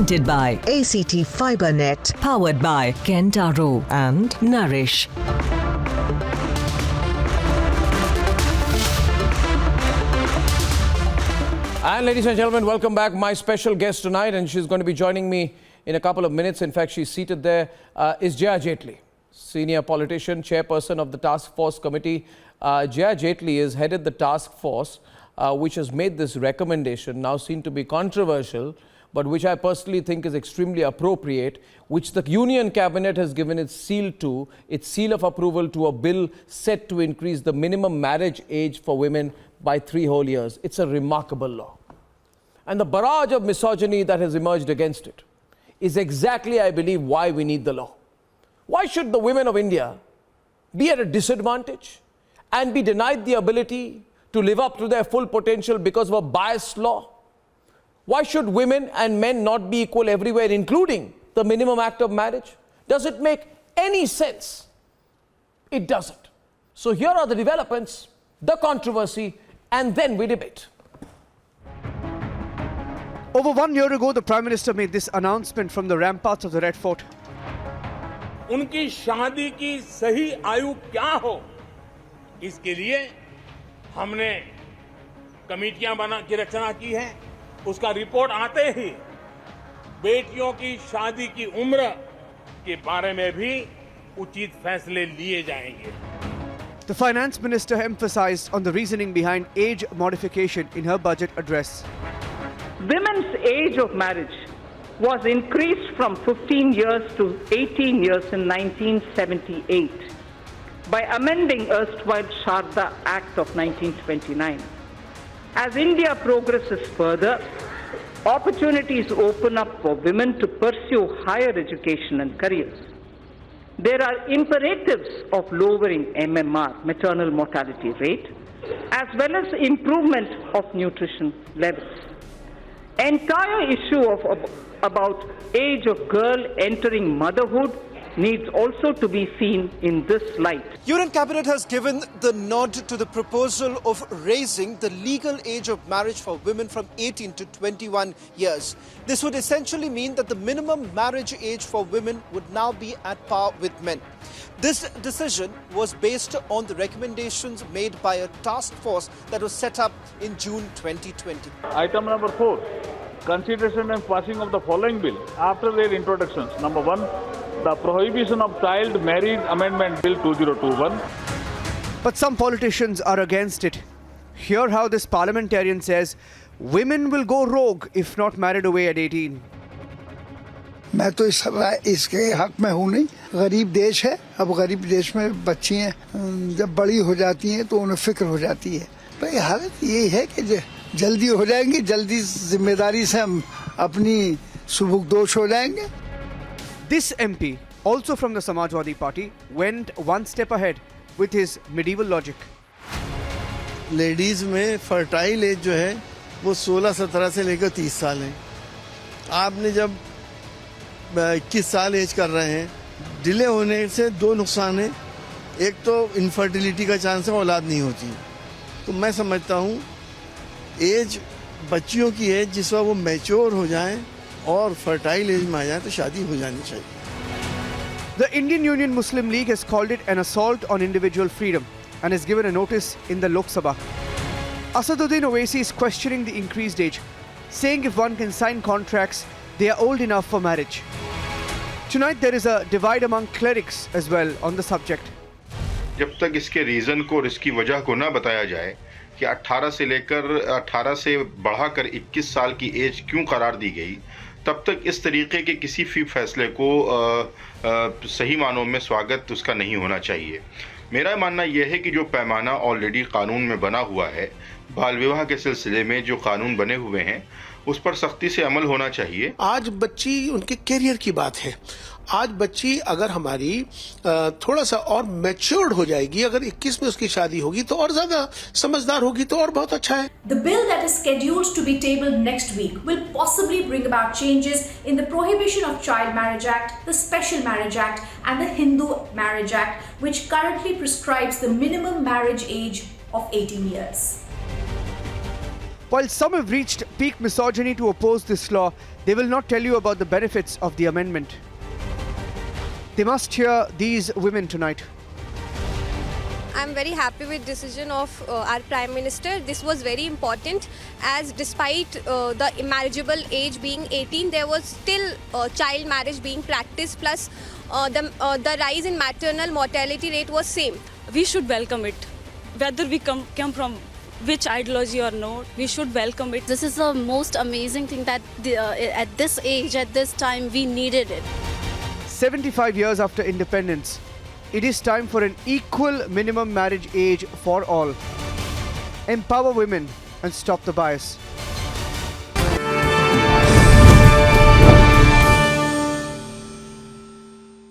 Presented by ACT FiberNet. Powered by Kentaro and Nourish. And ladies and gentlemen, welcome back. My special guest tonight, and she's going to be joining me in a couple of minutes. In fact, she's seated there, is Jaya Jaitley, senior politician, chairperson of the Task Force Committee. Jaya Jaitley has headed the task force which has made this recommendation, now seen to be controversial, but which I personally think is extremely appropriate, which the Union Cabinet has given its seal of approval to a bill set to increase the minimum marriage age for women by 3 whole years. It's a remarkable law. And the barrage of misogyny that has emerged against it is exactly, I believe, why we need the law. Why should the women of India be at a disadvantage and be denied the ability to live up to their full potential because of a biased law? Why should women and men not be equal everywhere, including the minimum act of marriage? Does it make any sense? It doesn't. So here are the developments, the controversy, and then we debate. Over 1 year ago, the Prime Minister made this announcement from the ramparts of the Red Fort. उनकी शादी की सही आयु क्या हो, इसके लिए हमने कमेटियां बना की रचना की है. उसका रिपोर्ट आते ही बेटियों की शादी की उम्र के बारे में भी उचित फैसले लिए जाएंगे. The Finance Minister emphasized on the reasoning behind age modification in her budget address. Women's age of marriage was increased from 15 years to 18 years in 1978 by amending erstwhile Sharda Act of 1929. As India progresses further, opportunities open up for women to pursue higher education and careers. There are imperatives of lowering MMR, maternal mortality rate, as well as improvement of nutrition levels. Entire issue about age of girl entering motherhood needs also to be seen in this light. Union Cabinet has given the nod to the proposal of raising the legal age of marriage for women from 18 to 21 years. This would essentially mean that the minimum marriage age for women would now be at par with men. This decision was based on the recommendations made by a task force that was set up in June 2020. Item number 4, consideration and passing of the following bill after their introductions. Number 1, the Prohibition of Child Marriage Amendment Bill 2021. But some politicians are against it. Hear how this parliamentarian says women will go rogue if not married away at 18. मैं तो इसके हक में हूँ नहीं. गरीब देश है. अब गरीब देश में बच्चियाँ जब बड़ी हो जाती हैं तो उन्हें फिक्र हो जाती है. भाई हालत ये है कि जल्दी हो जाएंगे, जल्दी जिम्मेदारी से हम अपनी सुबुकदोश हो जाएंगे. This MP, also from the Samajwadi Party, went one step ahead with his medieval logic. Ladies में फर्टाइल एज जो है वो 16-17 से लेकर 30 साल है. आपने जब 21 साल एज कर रहे हैं, डिले होने से 2 नुकसान है. एक तो इनफर्टिलिटी का चांस है, औलाद नहीं होती. तो मैं समझता हूँ एज बच्चियों की एज जिस वक्त वो मैच्योर हो जाएं और फर्टाइल एज में आ जाए तो शादी हो जानी चाहिए. The Indian Union Muslim League has called it an assault on individual freedom and has given a notice in the Lok Sabha. Asaduddin Owaisi is questioning the increased age, saying if one can sign contracts, they are old enough for marriage. Tonight there is a divide among clerics as well on the subject. जब तक इसके reason को और इसकी वजह को ना बताया जाए कि 18 से बढ़ाकर 21 साल की एज क्यों करार दी गई, तब तक इस तरीके के किसी भी फैसले को सही मानों में स्वागत उसका नहीं होना चाहिए. मेरा मानना यह है कि जो पैमाना ऑलरेडी कानून में बना हुआ है, बाल विवाह के सिलसिले में जो कानून बने हुए हैं उस पर सख्ती से अमल होना चाहिए. आज बच्ची उनके करियर की बात है. आज बच्ची अगर हमारी थोड़ा सा और मैच्योर्ड हो जाएगी, अगर 21 में उसकी शादी होगी तो और ज्यादा समझदार होगी तो और बहुत अच्छा है. The bill that is scheduled to be tabled next week will possibly bring about changes in the Prohibition of Child Marriage Act, the Special Marriage Act and the Hindu Marriage Act, which currently prescribes the minimum marriage age of 18 years. While some have reached peak misogyny to oppose this law, they will not tell you about the benefits of the amendment. They must hear these women tonight. I'm very happy with the decision of our Prime Minister. This was very important, as despite the marriageable age being 18, there was still child marriage being practiced, plus the rise in maternal mortality rate was same. We should welcome it. Whether we come from which ideology or not, we should welcome it. This is the most amazing thing that at this age, at this time, we needed it. 75 years after independence, it is time for an equal minimum marriage age for all. Empower women and stop the bias.